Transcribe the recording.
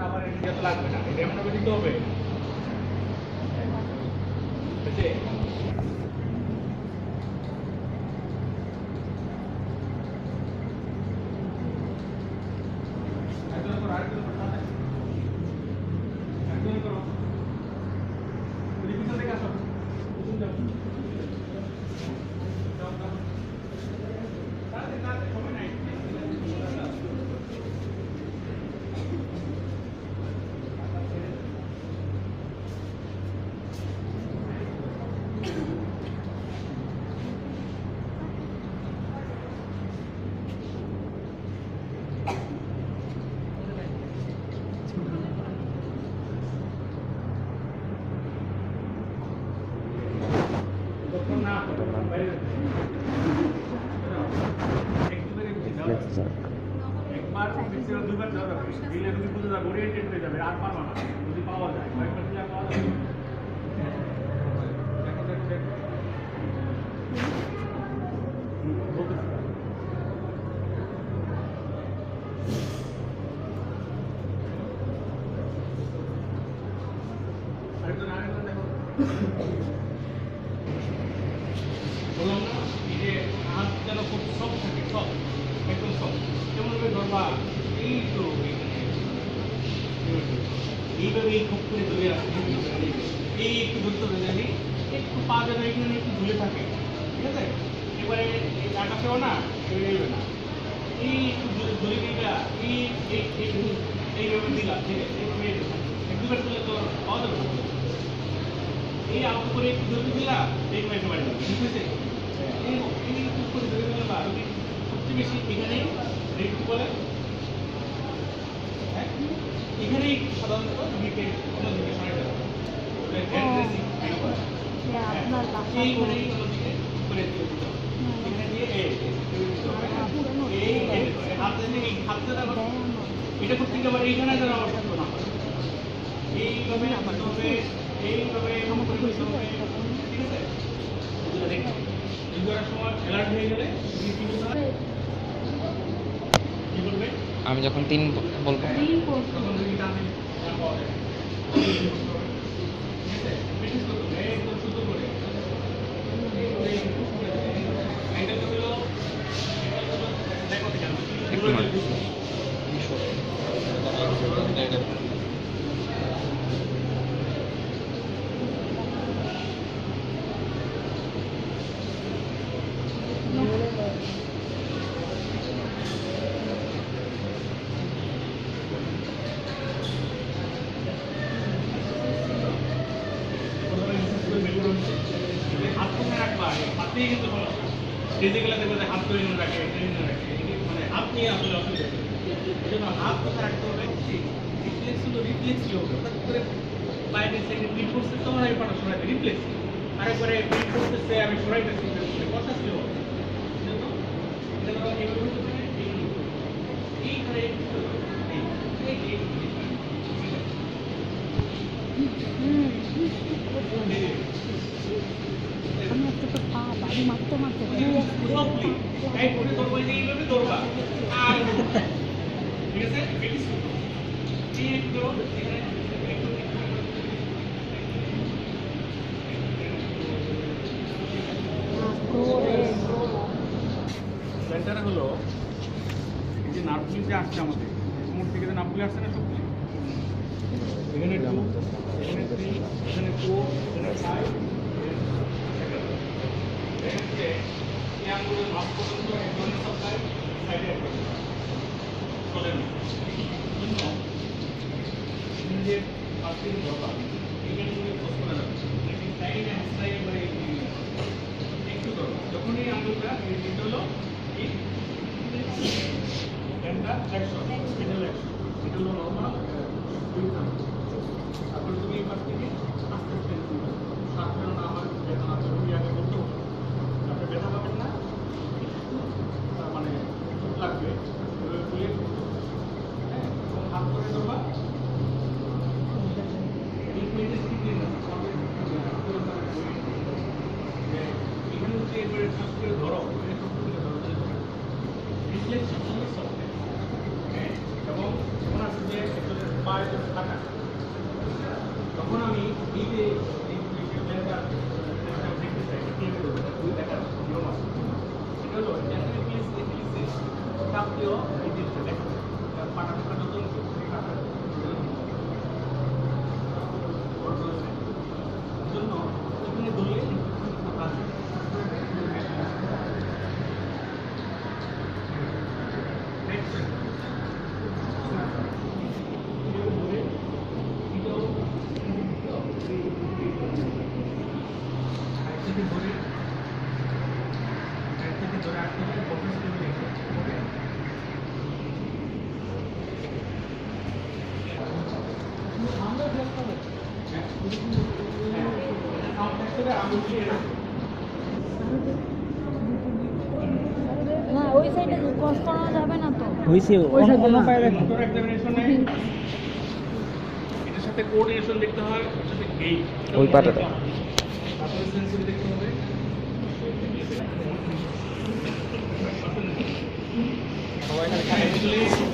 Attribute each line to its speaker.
Speaker 1: আমার এটা তো লাগবে না, এটা এমন ভাবে দিতে হবে। একবার দুইবার যাবে দিলে তুমি বুঝে যাবে, ওরিয়েন্টেড হয়ে যাবে, আর পারবা না যদি পাওয়া যায়। একবার দিলে পাওয়া যাবে। দেখো দেখো দেখো আরেকজন আরেকজন দেখো বললাম না এই যে হাত যেন খুব সব থাকে, সব একদম সব কেমন ভাবে ধরবা, এই তো এইভাবে এই খুব করে ধরে আসছে, এই একটু ধরতে হবে জানি, একটু পা যেন এখানে একটু ঝুলে থাকে, ঠিক আছে? এবারে এই আকাশেও না নেবে না, এই একটু ধরে দিলা, এইভাবে দিলাম, ঠিক আছে? এক দুবার করলে তো পাওয়া যাবে না। এই আউট করে একটু ধরে দিলা, এই মাইকে বাড়ি যাবে, ঠিক আছে? এই একটু করে ধরে দিলে বা সবচেয়ে বেশি এখানে রেট বলে, হ্যাঁ এখানেই সাধারণত দিকে অন্যদিকে সরে যাবে, এইখানেই অন্যদিকে করে দিতে হবে। এখানে দিয়ে এই হাতে দেখো এটা করতে গিয়ে আবার এইখানে যেন আমার থাকতো না, এইভাবে করতে হবে, এইভাবে করতে হবে, ঠিক আছে? দেখো এই করার সময় অ্যালার্ট হয়ে গেলে কি করবে?
Speaker 2: আমি যখন 3 বলবো
Speaker 1: তখন যদি টানে পাওয়া যায়, ঠিক আছে? প্র্যাকটিস করতে হবে একদম শুদ্ধ করে। এটা তো হলো দেখো
Speaker 2: একটু মানে
Speaker 1: হাত কোথায় রাখবা, হাতেই কিন্তু ভালো ফিজিক্যালি দেখবে যে হাত তৈরি রাখে, মানে হাত নিয়ে আসলে অসুবিধা, এই জন্য হাত কোথায় রাখতে হবে, রিফ্লেক্স হলো, রিফ্লেক্স কি হবে, হঠাৎ করে বাইরে সেকেন্ড ক্লিক করছে তখন আমি পাটা সরাইতে রিফ্লেক্স, আরেকবারে ক্লিক করতেছে আমি সরাইতেছি, কথা ছিল এইখানে
Speaker 3: আমি একটা তো পা বাড়ি মারতে মারতে
Speaker 1: ঠিক আছে? সেন্টারে হলো এই যে নার্ভগুলি যে আসছে আমাদের কোমর থেকে যে নার্ভগুলি আসছে না সবগুলি, এখানে এখানে 3, এখানে 4, এখানে 5, এখানে এই আঙ্গুলের মাপ পর্যন্ত এক ধরনের সাপ্লাই সাইডে চলে না, জন্য যে পাশে ধরবা এখানে তুমি ফোর্স করে যাবে, লেকিন সাইডে সাইডে মানে একটু ধরো, যখন এই আঙ্গুলটা এই দিকটা হলো এই এটা ফ্লেক্সর, এটা ফ্লেক্সর, এটা হলো নরমাল তারপরে তুমি এই পাশ থেকে আস্তে আস্তে সাথে না আমার বেদনা তুমি আগে বলতো আপনি ব্যথা পাবেন না, মানে লাগবে হ্যাঁ, হাত করে ধরবা এখানে হচ্ছে এবারে শ্বাস করে ধরো, রিফ্লেক্স এবং গলায় যখন কাটা, তখন আমি এই যে ব্যাংকার দেখতে চাই, ওই দেখার নিয়ম আছে। এটা হলো প্রাপ্তীয় এই জিনিসটা দেখো, পাটা পাটা যত কাটা জন্য এখানে ধরলে আছে।
Speaker 3: না ওই সাইডে ক্রস করানো যাবে না তো।
Speaker 4: হয়েছে অন্য পায়ে রাখো।
Speaker 1: এটার সাথে কোঅর্ডিনেশন দেখতে হয়, এটার সাথে গেইট,
Speaker 2: ওই পাটাটা।
Speaker 1: তারপরে সেন্সরি দেখতে হবে। সবাই খালি